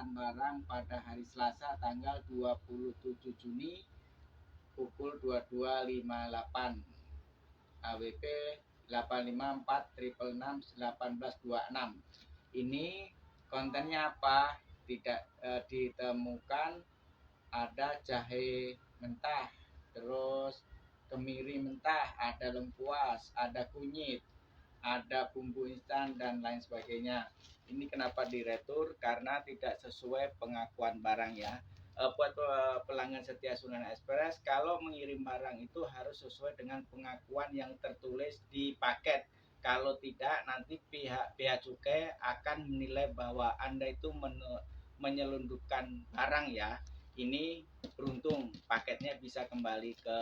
pendataan barang pada hari Selasa tanggal 27 Juni pukul 22.58 AWP 854 666 1826. Ini kontennya apa? Tidak ditemukan ada jahe mentah, terus kemiri mentah, ada lengkuas, ada kunyit, ada bumbu instan dan lain sebagainya. Ini kenapa diretur? Karena tidak sesuai pengakuan barang ya. Buat pelanggan setia Sunan Express, kalau mengirim barang itu harus sesuai dengan pengakuan yang tertulis di paket. Kalau tidak, nanti pihak bea cukai akan menilai bahwa Anda itu menyelundupkan barang ya. Ini beruntung paketnya bisa kembali ke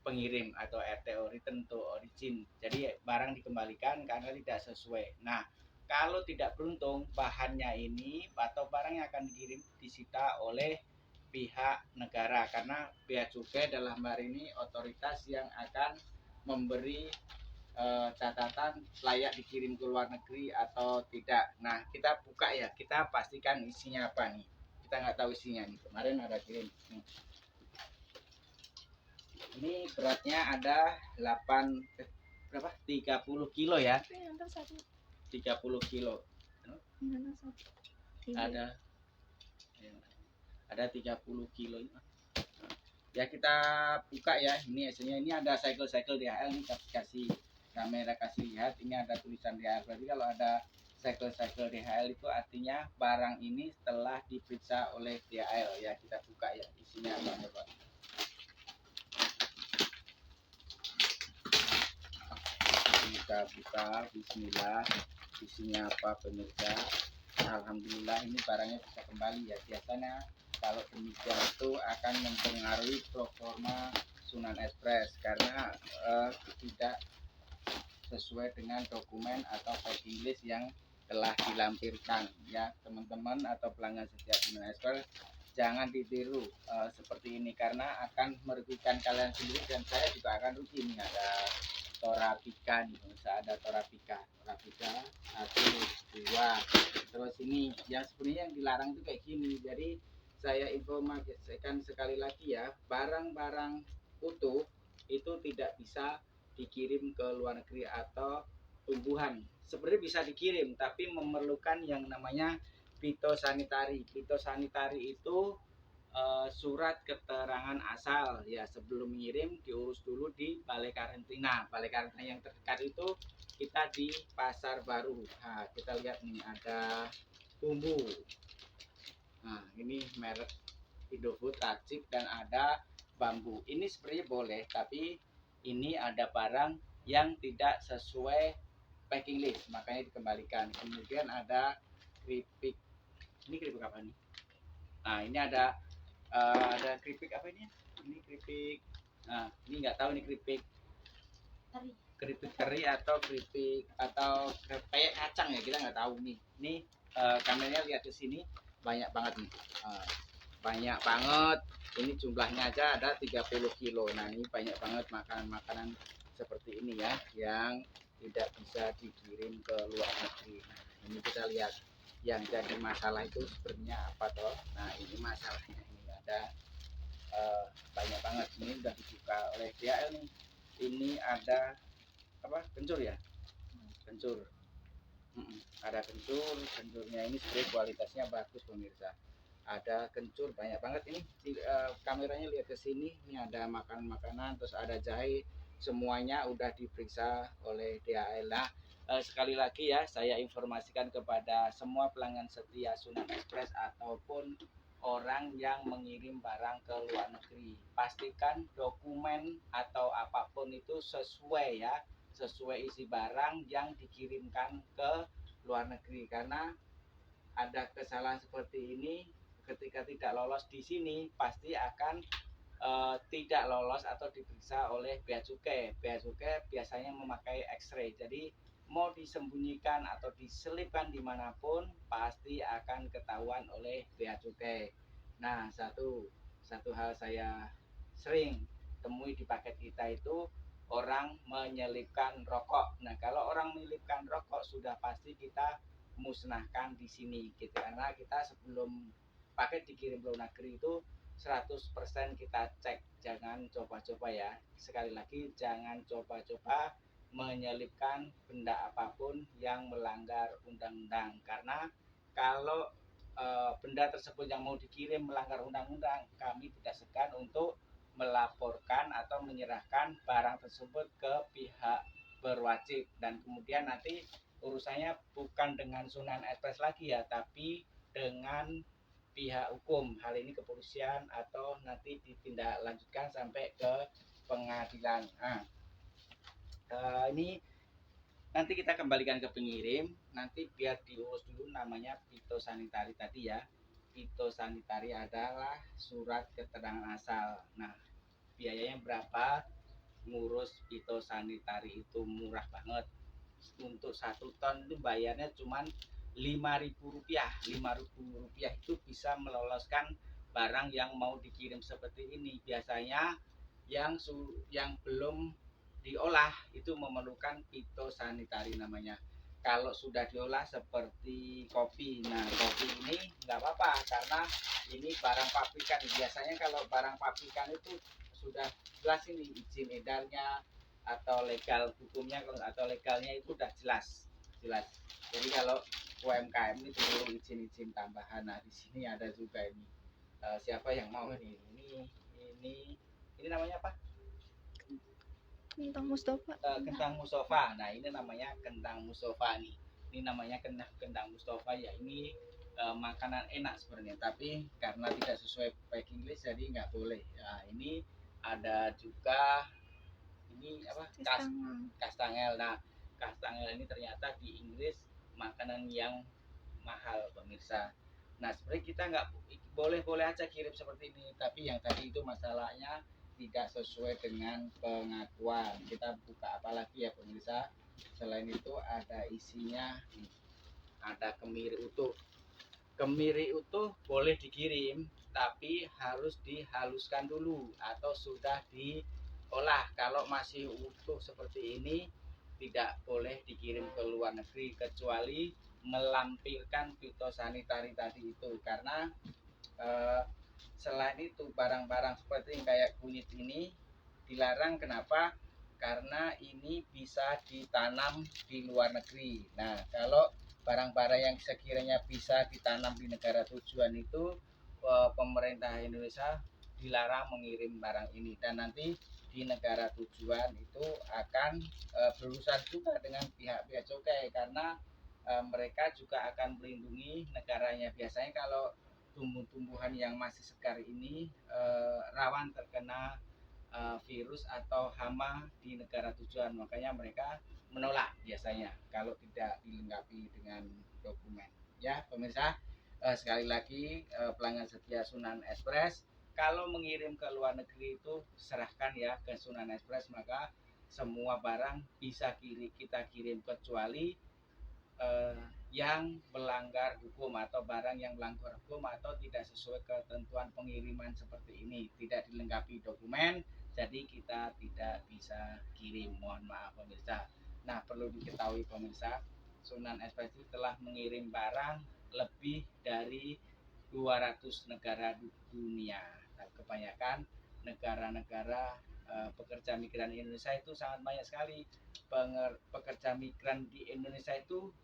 pengirim atau RTO, return to origin. Jadi barang dikembalikan karena tidak sesuai. Nah, kalau tidak beruntung, bahannya ini atau barang yang akan dikirim disita oleh pihak negara, karena bea cukai dalam hal ini otoritas yang akan memberi catatan layak dikirim ke luar negeri atau tidak. Nah, kita buka ya, kita pastikan isinya apa nih. Kita nggak tahu isinya nih. Kemarin ada kirim. Ini beratnya ada 30 kilo ya. 30 kilo. Ada 30 kilo. Ya kita buka ya. Ini hasilnya. Ini ada segel-segel DHL nih, kasih kamera kasih lihat. Ini ada tulisan DHL. Berarti kalau ada segel-segel DHL itu artinya barang ini telah diperiksa oleh DHL ya. Kita buka ya. Isinya apa Pak? Kita buka, bismillah. Isinya apa pemirsa? Alhamdulillah ini barangnya bisa kembali ya. Biasanya kalau demikian itu akan mempengaruhi performa Sunan Express karena tidak sesuai dengan dokumen atau packing list yang telah dilampirkan ya. Teman-teman atau pelanggan setia Sunan Express, jangan ditiru seperti ini karena akan merugikan kalian sendiri dan saya juga akan rugi. Ini ada Torabika nih, ada Torabika 1, 2, terus ini yang sebenarnya yang dilarang itu kayak gini. Jadi saya informasikan sekali lagi ya, barang-barang utuh itu tidak bisa dikirim ke luar negeri atau tumbuhan. Sebenarnya bisa dikirim tapi memerlukan yang namanya fitosanitari. Fitosanitari itu surat keterangan asal ya. Sebelum mengirim diurus dulu di balai karantina. Balai karantina yang terdekat itu kita di Pasar Baru. Nah, kita lihat nih ada bumbu. Nah, ini merek Indofood Racik dan ada bambu. Ini sebenarnya boleh, tapi ini ada barang yang tidak sesuai packing list, makanya dikembalikan. Kemudian ada keripik. Ini keripik apa nih? Nah, ini ada keripik apa ini? Ini keripik. Nah, ini nggak tahu ini keripik teri atau keripik atau kayak kacang ya, kita nggak tahu nih. Ini kameranya lihat ke sini banyak banget nih. Banyak banget. Ini jumlahnya aja ada 30 kilo. Nah, ini banyak banget makanan-makanan seperti ini ya yang tidak bisa dikirim ke luar negeri. Nah, ini kita lihat yang jadi masalah itu sebenarnya apa toh. Nah, ini masalahnya ini ada banyak banget. Ini sudah dibuka oleh DHL nih. Ini ada apa? Kencur ya? Kencur. Ada kencurnya ini sebenarnya kualitasnya bagus pemirsa. Ada kencur banyak banget ini. Kameranya lihat ke sini. Ini ada makanan-makanan, terus ada jahe. Semuanya udah diperiksa oleh DHL. Nah, sekali lagi ya saya informasikan kepada semua pelanggan setia Sunan Express ataupun orang yang mengirim barang ke luar negeri, pastikan dokumen atau apapun itu sesuai ya, sesuai isi barang yang dikirimkan ke luar negeri. Karena ada kesalahan seperti ini, ketika tidak lolos di sini pasti akan tidak lolos atau diperiksa oleh bea cukai. Bea cukai biasanya memakai X-ray, jadi mau disembunyikan atau diselipkan dimanapun pasti akan ketahuan oleh bea cukai. Nah, satu hal saya sering temui di paket kita itu orang menyelipkan rokok. Nah, kalau orang menyelipkan rokok sudah pasti kita musnahkan di sini gitu, karena kita sebelum paket dikirim ke luar negeri itu 100% kita cek, jangan coba-coba ya. Sekali lagi, jangan coba-coba menyelipkan benda apapun yang melanggar undang-undang, karena kalau benda tersebut yang mau dikirim melanggar undang-undang, kami tidak segan untuk melaporkan atau menyerahkan barang tersebut ke pihak berwajib, dan kemudian nanti urusannya bukan dengan Sunan Express lagi ya, tapi dengan pihak hukum, hal ini kepolisian, atau nanti ditindaklanjutkan sampai ke pengadilan. Nah, ini nanti kita kembalikan ke pengirim, nanti biar diurus dulu namanya fitosanitari tadi ya. Fitosanitari adalah surat keterangan asal. Nah, biayanya berapa? Ngurus fitosanitari itu murah banget. Untuk 1 ton itu bayarnya cuma Rp5.000. Rp5.000 itu bisa meloloskan barang yang mau dikirim seperti ini. Biasanya yang belum diolah itu memerlukan fitosanitari namanya. Kalau sudah diolah seperti kopi, nah kopi ini nggak apa-apa karena ini barang pabrikan. Biasanya kalau barang pabrikan itu sudah jelas ini izin edarnya atau legal hukumnya atau legalnya itu udah jelas. Jadi kalau UMKM ini perlu izin-izin tambahan. Nah di sini ada juga ini. Siapa yang mau ini? Ini namanya apa? Kentang Mustafa. Kentang Mustafa. Nah ini namanya kentang Mustafa nih. Ini namanya kentang Mustafa ya. Ini makanan enak sebenarnya, tapi karena tidak sesuai packing list jadi nggak boleh. Nah ini ada juga ini apa? Kastangel. Nah kastangel ini ternyata di Inggris makanan yang mahal pemirsa. Nah sebenarnya kita nggak boleh aja kirim seperti ini, tapi yang tadi itu masalahnya tidak sesuai dengan pengakuan. Kita buka apalagi ya pemirsa. Selain itu ada isinya, ada kemiri utuh. Kemiri utuh boleh dikirim, tapi harus dihaluskan dulu atau sudah diolah. Kalau masih utuh seperti ini tidak boleh dikirim ke luar negeri kecuali melampirkan fitosanitari tadi itu, karena selain itu barang-barang seperti yang kayak kunyit ini dilarang. Kenapa? Karena ini bisa ditanam di luar negeri. Nah kalau barang-barang yang sekiranya bisa ditanam di negara tujuan itu pemerintah Indonesia dilarang mengirim barang ini, dan nanti di negara tujuan itu akan berurusan juga dengan pihak-pihak cukai, karena mereka juga akan melindungi negaranya. Biasanya kalau tumbuh-tumbuhan yang masih segar ini rawan terkena virus atau hama di negara tujuan, makanya mereka menolak biasanya kalau tidak dilengkapi dengan dokumen. Ya pemirsa, sekali lagi pelanggan setia Sunan Express, kalau mengirim ke luar negeri itu serahkan ya ke Sunan Express, maka semua barang bisa kita kirim kecuali yang melanggar hukum atau barang yang melanggar hukum atau tidak sesuai ketentuan pengiriman seperti ini, tidak dilengkapi dokumen, jadi kita tidak bisa kirim. Mohon maaf pemirsa. Nah perlu diketahui pemirsa, Sunan Express telah mengirim barang lebih dari 200 negara dunia. Nah, kebanyakan negara-negara pekerja migran Indonesia itu sangat banyak sekali. Pekerja migran di Indonesia itu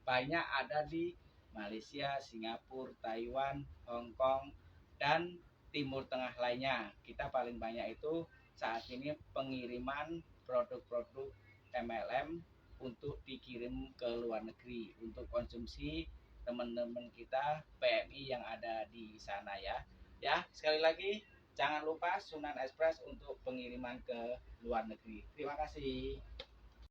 banyak ada di Malaysia, Singapura, Taiwan, Hong Kong, dan Timur Tengah lainnya. Kita paling banyak itu saat ini pengiriman produk-produk MLM untuk dikirim ke luar negeri untuk konsumsi teman-teman kita PMI yang ada di sana ya. Ya, sekali lagi jangan lupa Sunan Express untuk pengiriman ke luar negeri. Terima kasih.